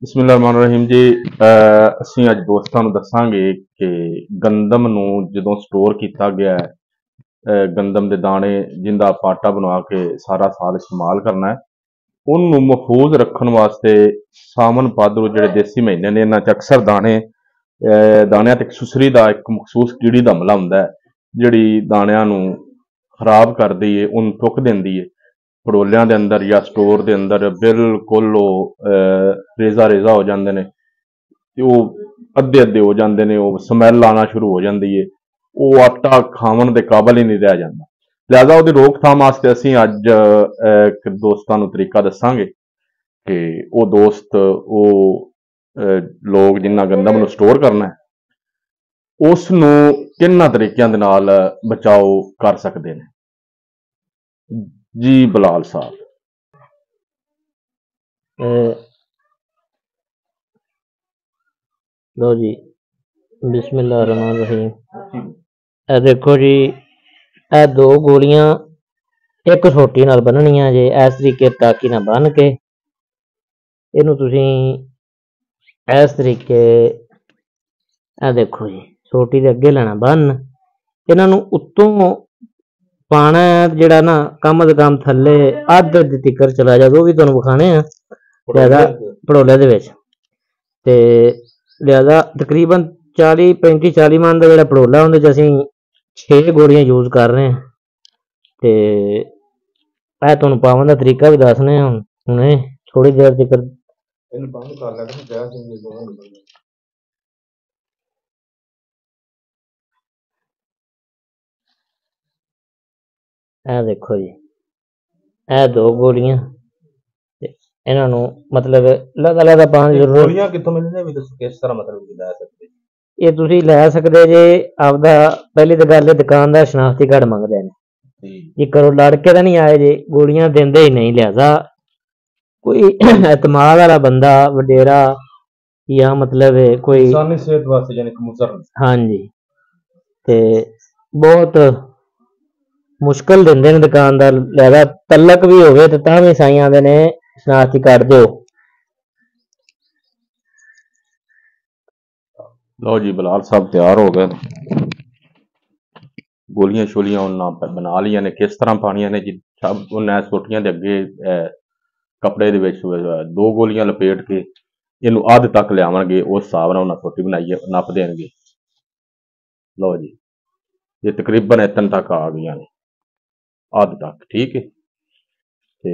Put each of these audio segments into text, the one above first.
ਬਿਸਮਿਲ੍ਲਾਹਿਰਰਹਿਮਾਨਿਰਰਹੀਮ ਜੀ। ਅਸੀਂ ਅੱਜ ਦੋਸਤਾਂ ਨੂੰ ਦੱਸਾਂਗੇ ਕਿ ਗੰਦਮ ਨੂੰ ਜਦੋਂ ਸਟੋਰ ਕੀਤਾ ਗਿਆ ਹੈ, ਗੰਦਮ ਦੇ ਦਾਣੇ ਜਿੰਦਾ ਆਪਾਂ ਆਟਾ ਬਣਾ ਕੇ ਸਾਰਾ ਸਾਲ ਇਸਤੇਮਾਲ ਕਰਨਾ ਹੈ, ਉਹਨੂੰ ਮਹਿਫੂਜ਼ ਰੱਖਣ ਵਾਸਤੇ ਸਾਵਣ ਭਾਦਰੋਂ ਜਿਹੜੇ ਦੇਸੀ ਮਹੀਨੇ ਨੇ ਇਹਨਾਂ 'ਚ ਅਕਸਰ ਦਾਣਿਆਂ ਤੇ ਇੱਕ ਸੁਸਰੀ ਦਾ ਇੱਕ ਮਖਸੂਸ ਕੀੜੀ ਦਾ ਹਮਲਾ ਹੁੰਦਾ ਹੈ, ਜਿਹੜੀ ਦਾਣਿਆਂ ਨੂੰ ਖਰਾਬ ਕਰਦੀ ਹੈ, ਉਹਨੂੰ ਟੁੱਕ ਦਿੰਦੀ ਹੈ। ਭੜੋਲਿਆਂ ਦੇ ਅੰਦਰ ਜਾਂ ਸਟੋਰ ਦੇ ਅੰਦਰ ਬਿਲਕੁਲ ਉਹ ਰੇਜ਼ਾ ਰੇਜ਼ਾ ਹੋ ਜਾਂਦੇ ਨੇ ਤੇ ਉਹ ਅੱਧੇ ਅੱਧੇ ਹੋ ਜਾਂਦੇ ਨੇ, ਉਹ ਸਮੈਲ ਆਉਣਾ ਸ਼ੁਰੂ ਹੋ ਜਾਂਦੀ ਹੈ, ਉਹ ਆਟਾ ਖਾਵਣ ਦੇ ਕਾਬਲ ਹੀ ਨਹੀਂ ਰਹਿ ਜਾਂਦਾ। ਲਿਹਾਜ਼ਾ ਉਹਦੀ ਰੋਕਥਾਮ ਵਾਸਤੇ ਅਸੀਂ ਅੱਜ ਇੱਕ ਦੋਸਤਾਂ ਨੂੰ ਤਰੀਕਾ ਦੱਸਾਂਗੇ ਕਿ ਉਹ ਦੋਸਤ ਲੋਕ ਜਿਨ੍ਹਾਂ ਗੰਦਮ ਨੂੰ ਸਟੋਰ ਕਰਨਾ ਹੈ ਉਸ ਨੂੰ ਕਿੰਨਾਂ ਤਰੀਕਿਆਂ ਦੇ ਨਾਲ ਬਚਾਓ ਕਰ ਸਕਦੇ ਨੇ। ਜੀ ਬਲਾਲ ਸਾਹਿਬ। लो जी, बिस्मिल्लाहिर्रहमानिर्रहीम। ਇਹ देखो जी, ਇਹ दो गोलियां एक सोटी नाल बननियां जे। इस तरीके टाकी नाल बन के इनू तुसीं इस तरीके देखो जी, सोटी दे अगे लेना बन, इन्हां नू उत्तों पाना जिहड़ा ना कम अज कम थल्ले अद्ध तिकर चला जाए, वो भी तुहानूं विखाने आ लिहाजा भड़ोले दे विच। ते लिहाजा तकरीबन 35-40 मन का जिहड़ा भड़ोला उहदे च असीं 6 गोलियां यूज कर रहे हैं। ते मैं तुहानूं पावन दा तरीका भी दसने हुणे थोड़ी देर तक। ਇਹ देखो जी, ਇਹ 2 गोलियां इन्हां नूं मतलब लगा पाउण दी जरूरत। ਗੋਲੀਆਂ ਕਿੱਥੋਂ ਮਿਲਣੀਆਂ ਵੀ ਦੱਸੋ, ਕਿਸ ਤਰ੍ਹਾਂ ਮਤਲਬ ਲੈ ਸਕਦੇ? ਇਹ ਤੁਸੀਂ ਲੈ ਸਕਦੇ ਜੇ ਆਪਦਾ। ਪਹਿਲੀ ਤਾਂ ਗੱਲ ਇਹ ਦੁਕਾਨ ਦਾ ਸ਼ਨਾਖਤੀ ਕਾਰਡ ਮੰਗਦੇ ਨੇ ਜੀ, ਕਰੋ ਲੜ ਕੇ ਤਾਂ ਨਹੀਂ ਆਏ ਜੇ, ਗੋਲੀਆਂ ਦਿੰਦੇ ਹੀ ਨਹੀਂ। ਲਿਹਾਜ਼ਾ ਕੋਈ ਇਤਮਾਦ ਵਾਲਾ ਬੰਦਾ ਵਡੇਰਾ ਜਾਂ मतलब कोई ਇਨਸਾਨੀ ਸਿਹਤ ਵਾਸਤੇ ਯਾਨੀ ਕਿ ਮੁਜ਼ਰ। ਹਾਂਜੀ, ਤੇ ਬਹੁਤ ਮੁਸ਼ਕਲ ਦਿੰਦੇ ਨੇ ਦੁਕਾਨਦਾਰ। ਲਿਹਾਜ਼ਾ ਤਲਕ ਵੀ ਹੋਵੇ ਤੇ ਤਾਂ ਵੀ ਸਾਈਂ ਆਉਂਦੇ ਨੇ ਸ਼ਨਾਖਤੀ ਕਾਰਡ ਦਿਓ। ਲਓ ਜੀ, ਬਲਾਲ ਸਾਹਿਬ ਤਿਆਰ ਹੋ ਗਏ। ਗੋਲੀਆਂ ਛੋਲੀਆਂ ਉਹਨਾਂ ਬਣਾ ਲਈਆਂ ਨੇ, ਕਿਸ ਤਰ੍ਹਾਂ ਪਾਣੀਆਂ ਨੇ ਜੀ ਸਭ ਉਹਨਾਂ ਸੋਟੀਆਂ ਦੇ ਅੱਗੇ ਕੱਪੜੇ ਦੇ ਵਿੱਚ 2 ਗੋਲੀਆਂ ਲਪੇਟ ਕੇ ਇਹਨੂੰ ਅੱਧ ਤੱਕ ਲਿਆਵਣਗੇ। ਉਸ ਹਿਸਾਬ ਨਾਲ ਉਹਨਾਂ ਸੋਟੀ ਬਣਾਈ ਹੈ, ਨੱਪ ਦੇਣਗੇ। ਲਓ ਜੀ, ਇਹ ਤਕਰੀਬਨ ਇਤਨ ਤੱਕ ਆ ਗਈਆਂ ਨੇ, ਅੱਧ ਤੱਕ, ਠੀਕ ਹੈ। ਤੇ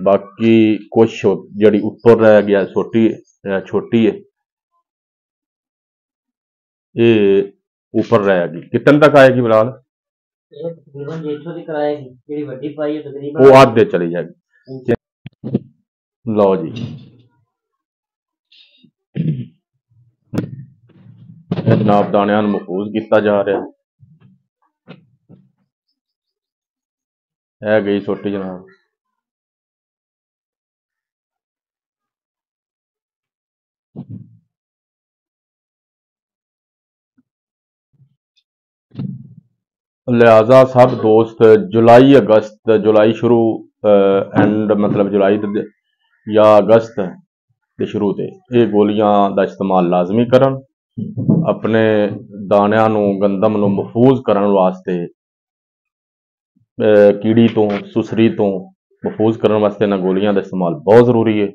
ਬਾਕੀ ਕੁਛ ਜਿਹੜੀ ਉੱਪਰ ਰਹਿ ਗਿਆ ਸੋਟੀ ਛੋਟੀ ਹੈ, ਇਹ ऊपर रहेगी। कितने तक आएगी बिलाल? वो आधे चली जाएगी। लो जी, जनाब दाणियां नूं महफूज किया जा रहा है गई सोटी जनाब। लिहाजा सब दोस्त जुलाई शुरू एंड मतलब जुलाई या अगस्त के शुरू से ये गोलियां का इस्तेमाल लाजमी करन। अपने दाणियां नूं गंदम नूं महफूज करन वास्ते कीड़ी तो सुसरी तो महफूज करन वास्ते इन्हां गोलियां का इस्तेमाल बहुत जरूरी है।